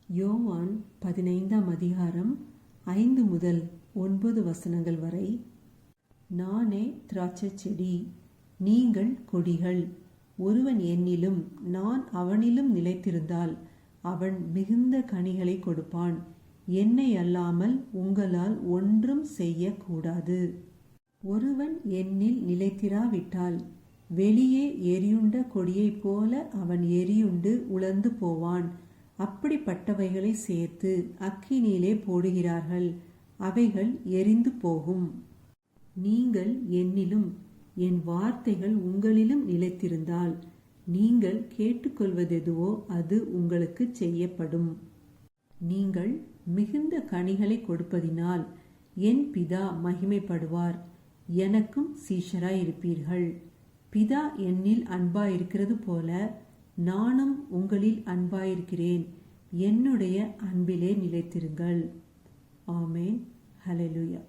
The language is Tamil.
யோவான் 15ஆம் அதிகாரம் 5 முதல் 9 வசனங்கள் வரை. நானே திராட்சைச் செடி, நீங்கள் கொடிகள். ஒருவன் என்னிலும் நான் அவனிலும் நிலைத்திருந்தால் அவன் மிகுந்த கனிகளை கொடுப்பான். என்னை அல்லாமல் உங்களால் ஒன்றும் செய்யக்கூடாது. ஒருவன் என்னில் நிலைத்திராவிட்டால் வெளியே எரியுண்ட கொடியைப் போல அவன் எரியுண்டு உலர்ந்து போவான். அப்படிப்பட்டவைகளை சேர்த்து அக்கினியிலே போடுகிறார்கள், அவைகள் எரிந்து போகும். நீங்கள் என்னிலும் என் வார்த்தைகள் உங்களிலும் நிலைத்திருந்தால் நீங்கள் கேட்டுக்கொள்வதெதுவோ அது உங்களுக்கு செய்யப்படும். நீங்கள் மிகுந்த கனிகளை கொடுப்பதினால் என் பிதா மகிமைப்படுவார். எனக்கும் சீஷராயிருப்பீர்கள். பிதா என்னில் அன்பாயிருக்கிறது போல நானும் உங்களில் அன்பாயிருக்கிறேன். என்னுடைய அன்பிலே நிலைத்திருங்கள். ஆமேன். ஹல்லேலூயா.